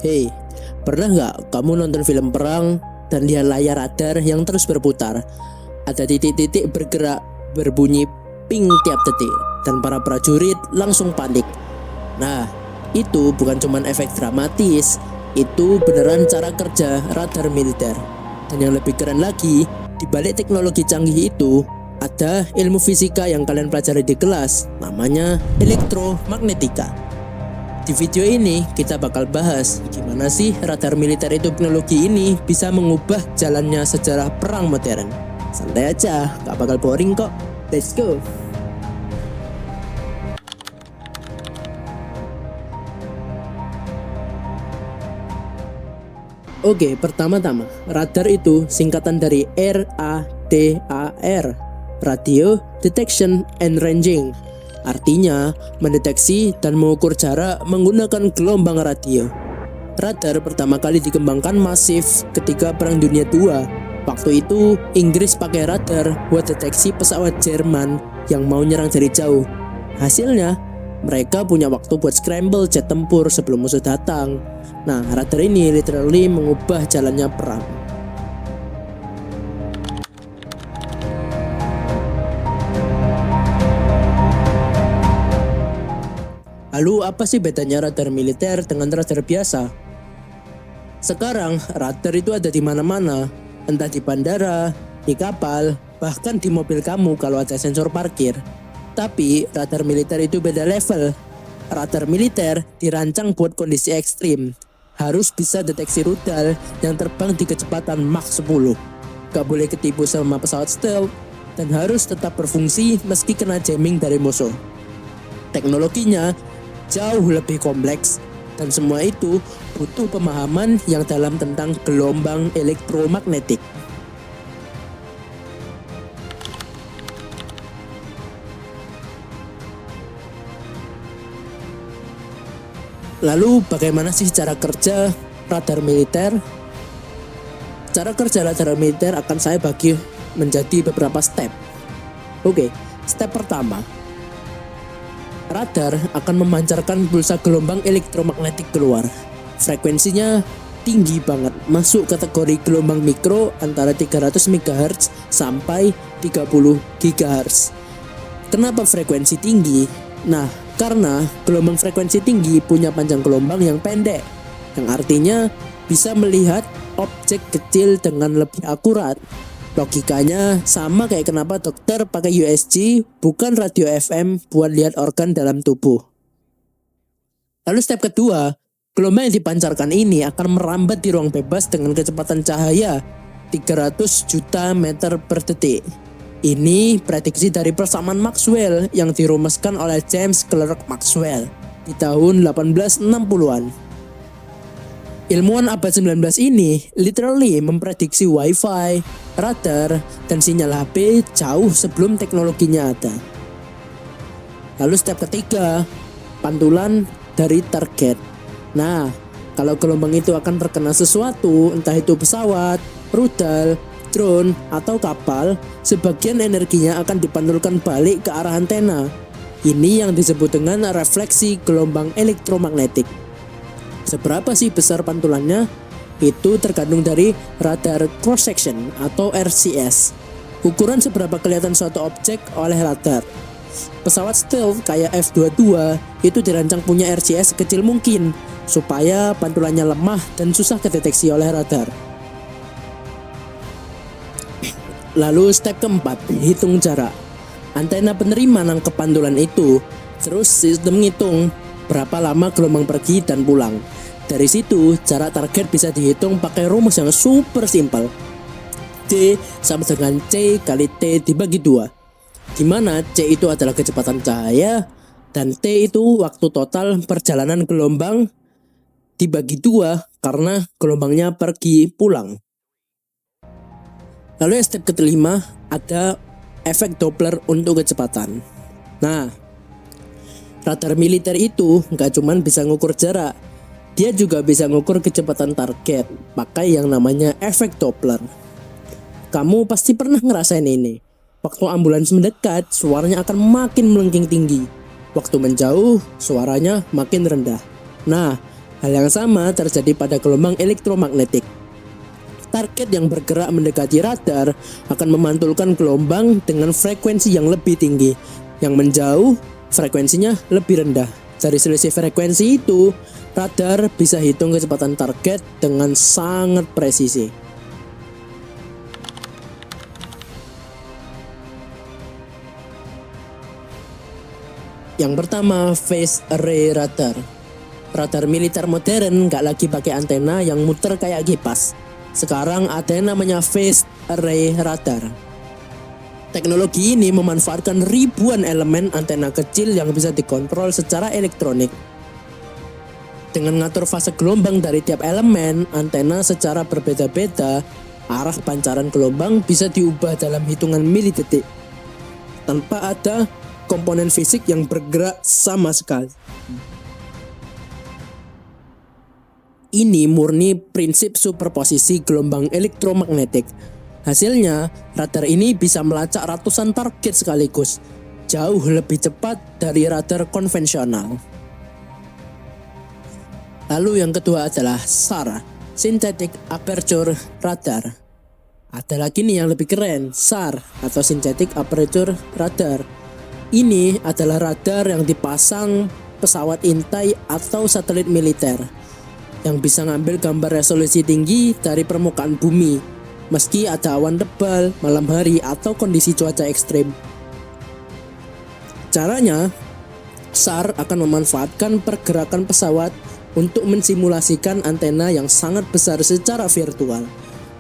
Hei, pernah nggak kamu nonton film perang dan lihat layar radar yang terus berputar? Ada titik-titik bergerak, berbunyi ping tiap detik, dan para prajurit langsung panik. Nah, itu bukan cuma efek dramatis, itu beneran cara kerja radar militer. Dan yang lebih keren lagi, di balik teknologi canggih itu, ada ilmu fisika yang kalian pelajari di kelas, namanya elektromagnetika. Di video ini kita bakal bahas gimana sih radar militer itu teknologi ini bisa mengubah jalannya sejarah perang modern. Santai aja, gak bakal boring kok. Let's go! Oke, pertama-tama, radar itu singkatan dari RADAR, Radio Detection and Ranging. Artinya, mendeteksi dan mengukur jarak menggunakan gelombang radio. Radar pertama kali dikembangkan masif ketika Perang Dunia II. Waktu itu, Inggris pakai radar buat deteksi pesawat Jerman yang mau nyerang dari jauh. Hasilnya, mereka punya waktu buat scramble jet tempur sebelum musuh datang. Nah, radar ini literally mengubah jalannya perang. Lalu apa sih bedanya radar militer dengan radar biasa? Sekarang radar itu ada di mana-mana, entah di bandara, di kapal, bahkan di mobil kamu kalau ada sensor parkir. Tapi radar militer itu beda level. Radar militer dirancang buat kondisi ekstrim. Harus bisa deteksi rudal yang terbang di kecepatan Mach 10. Gak boleh ketipu sama pesawat stealth dan harus tetap berfungsi meski kena jamming dari musuh. Teknologinya jauh lebih kompleks dan semua itu butuh pemahaman yang dalam tentang gelombang elektromagnetik. Lalu bagaimana sih cara kerja radar militer? Cara kerja radar militer akan saya bagi menjadi beberapa step. Oke, step pertama. Radar akan memancarkan pulsa gelombang elektromagnetik keluar. Frekuensinya tinggi banget, masuk kategori gelombang mikro antara 300 MHz sampai 30 GHz. Kenapa frekuensi tinggi? Nah, karena gelombang frekuensi tinggi punya panjang gelombang yang pendek, yang artinya bisa melihat objek kecil dengan lebih akurat. Logikanya sama kayak kenapa dokter pakai USG bukan radio FM buat lihat organ dalam tubuh. Lalu step kedua, gelombang yang dipancarkan ini akan merambat di ruang bebas dengan kecepatan cahaya 300 juta meter per detik. Ini prediksi dari persamaan Maxwell yang dirumuskan oleh James Clerk Maxwell di tahun 1860-an. Ilmuwan abad 19 ini literally memprediksi wifi, radar, dan sinyal HP jauh sebelum teknologinya ada. Lalu step ketiga, pantulan dari target. Nah, kalau gelombang itu akan terkena sesuatu, entah itu pesawat, rudal, drone, atau kapal, sebagian energinya akan dipantulkan balik ke arah antena. Ini yang disebut dengan refleksi gelombang elektromagnetik. Seberapa sih besar pantulannya? Itu tergantung dari radar cross section atau RCS. Ukuran seberapa kelihatan suatu objek oleh radar. Pesawat stealth kayak F-22 itu dirancang punya RCS sekecil mungkin supaya pantulannya lemah dan susah kedeteksi oleh radar. Lalu step keempat, hitung jarak. Antena penerima nangkep pantulan itu, terus sistem ngitung berapa lama gelombang pergi dan pulang. Dari situ, jarak target bisa dihitung pakai rumus yang super simpel. D sama dengan C kali T dibagi 2. Di mana C itu adalah kecepatan cahaya dan T itu waktu total perjalanan gelombang dibagi 2 karena gelombangnya pergi pulang. Lalu yang step kelima ada efek Doppler untuk kecepatan. Nah, radar militer itu nggak cuma bisa ngukur jarak, dia juga bisa ngukur kecepatan target, pakai yang namanya efek Doppler. Kamu pasti pernah ngerasain ini. Waktu ambulans mendekat, suaranya akan makin melengking tinggi. Waktu menjauh, suaranya makin rendah. Nah, Hal yang sama terjadi pada gelombang elektromagnetik. Target yang bergerak mendekati radar akan memantulkan gelombang dengan frekuensi yang lebih tinggi. Yang menjauh, frekuensinya lebih rendah. Dari selisih frekuensi itu, radar bisa hitung kecepatan target dengan sangat presisi. Yang pertama, phased array radar. Radar militer modern gak lagi pakai antena yang muter kayak kipas. Sekarang ada yang namanya phased array radar. Teknologi ini memanfaatkan ribuan elemen antena kecil yang bisa dikontrol secara elektronik. Dengan ngatur fase gelombang dari tiap elemen antena secara berbeda-beda, arah pancaran gelombang bisa diubah dalam hitungan milidetik tanpa ada komponen fisik yang bergerak sama sekali. Ini murni prinsip superposisi gelombang elektromagnetik. Hasilnya, radar ini bisa melacak ratusan target sekaligus, jauh lebih cepat dari radar konvensional. Lalu yang kedua adalah SAR, Synthetic Aperture Radar. Ada lagi nih yang lebih keren, SAR atau Synthetic Aperture Radar. Ini adalah radar yang dipasang pesawat intai atau satelit militer yang bisa ngambil gambar resolusi tinggi dari permukaan bumi meski ada awan tebal, malam hari, atau kondisi cuaca ekstrim. Caranya, SAR akan memanfaatkan pergerakan pesawat untuk mensimulasikan antena yang sangat besar secara virtual.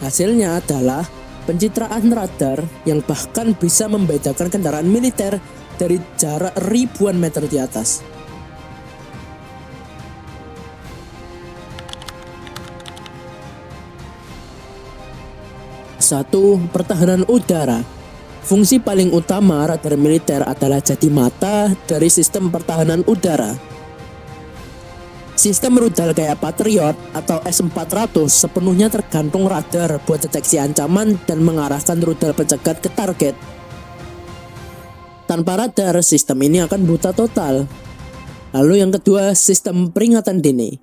Hasilnya adalah pencitraan radar yang bahkan bisa membedakan kendaraan militer dari jarak ribuan meter di atas. Satu, pertahanan udara. Fungsi paling utama radar militer adalah jadi mata dari sistem pertahanan udara. Sistem rudal kayak Patriot atau S-400 sepenuhnya tergantung radar buat deteksi ancaman dan mengarahkan rudal pencegat ke target. Tanpa radar, sistem ini akan buta total. Lalu yang kedua, sistem peringatan dini.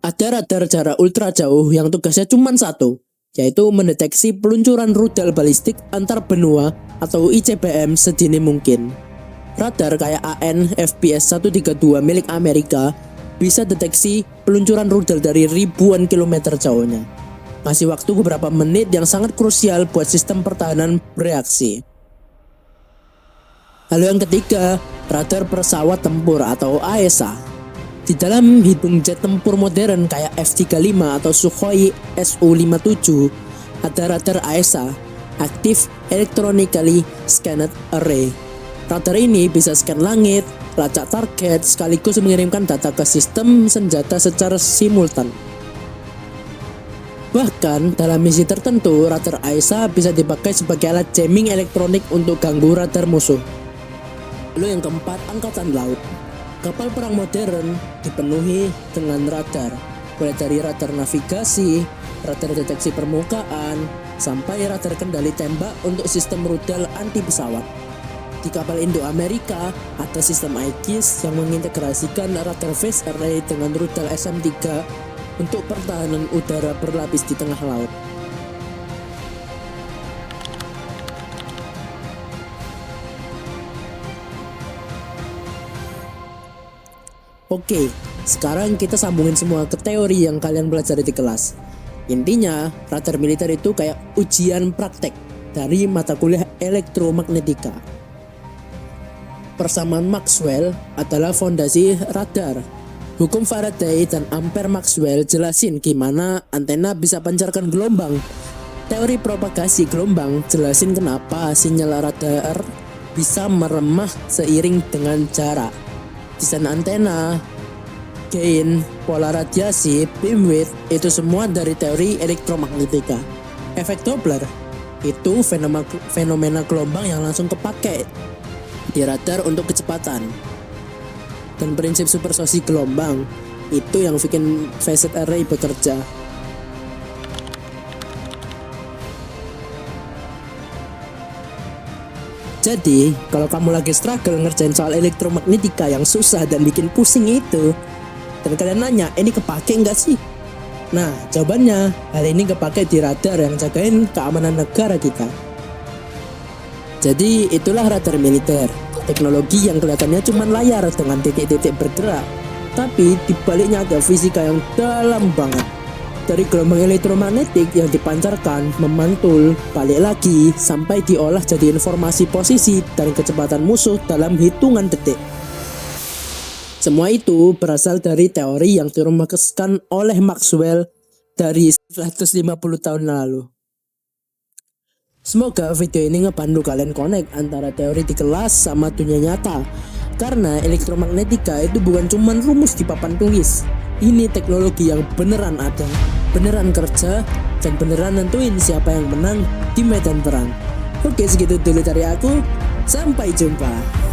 Ada radar jarak ultra jauh yang tugasnya cuma satu, yaitu mendeteksi peluncuran rudal balistik antar benua atau ICBM sedini mungkin. Radar kayak AN FPS 132 milik Amerika bisa deteksi peluncuran rudal dari ribuan kilometer jauhnya. Masih waktu beberapa menit yang sangat krusial buat sistem pertahanan bereaksi. Lalu yang ketiga, radar pesawat tempur atau AESA. Di dalam hidung jet tempur modern kayak F-35 atau Sukhoi Su-57, ada radar AESA, Active Electronically Scanned Array. Radar ini bisa scan langit, lacak target, sekaligus mengirimkan data ke sistem senjata secara simultan. Bahkan dalam misi tertentu, radar AESA bisa dipakai sebagai alat jamming elektronik untuk ganggu radar musuh. Lalu yang keempat, angkatan laut. Kapal perang modern dipenuhi dengan radar, mulai dari radar navigasi, radar deteksi permukaan, sampai radar kendali tembak untuk sistem rudal anti pesawat. Di kapal Indo-Amerika ada sistem Aegis yang mengintegrasikan radar phased array dengan rudal SM-3 untuk pertahanan udara berlapis di tengah laut. Oke, sekarang kita sambungin semua ke teori yang kalian belajar di kelas. Intinya, radar militer itu kayak ujian praktek dari mata kuliah elektromagnetika. Persamaan Maxwell adalah fondasi radar. Hukum Faraday dan Ampere Maxwell jelasin gimana antena bisa pancarkan gelombang. Teori propagasi gelombang jelasin kenapa sinyal radar bisa meremah seiring dengan jarak. Desain antena, gain, pola radiasi, beamwidth, itu semua dari teori elektromagnetika. Efek Doppler itu fenomena gelombang yang langsung kepake di radar untuk kecepatan. Dan prinsip supersonasi gelombang itu yang bikin phased array bekerja. Jadi, kalau kamu lagi struggle ngerjain soal elektromagnetika yang susah dan bikin pusing itu, Dan kalian nanya, ini kepake nggak sih? Nah, jawabannya, hal ini kepake di radar yang jagain keamanan negara kita. Jadi itulah radar militer, teknologi yang kelihatannya cuma layar dengan titik-titik bergerak, tapi dibaliknya ada fisika yang dalam banget. Dari gelombang elektromagnetik yang dipancarkan, memantul, balik lagi, sampai diolah jadi informasi posisi dan kecepatan musuh dalam hitungan detik. Semua itu berasal dari teori yang dirumuskan oleh Maxwell dari 150 tahun lalu. Semoga video ini ngebantu kalian connect antara teori di kelas sama dunia nyata. Karena elektromagnetika itu bukan cuma rumus di papan tulis. Ini teknologi yang beneran ada, beneran kerja, dan beneran nentuin siapa yang menang di medan perang. Oke, segitu dulu dari aku. Sampai jumpa.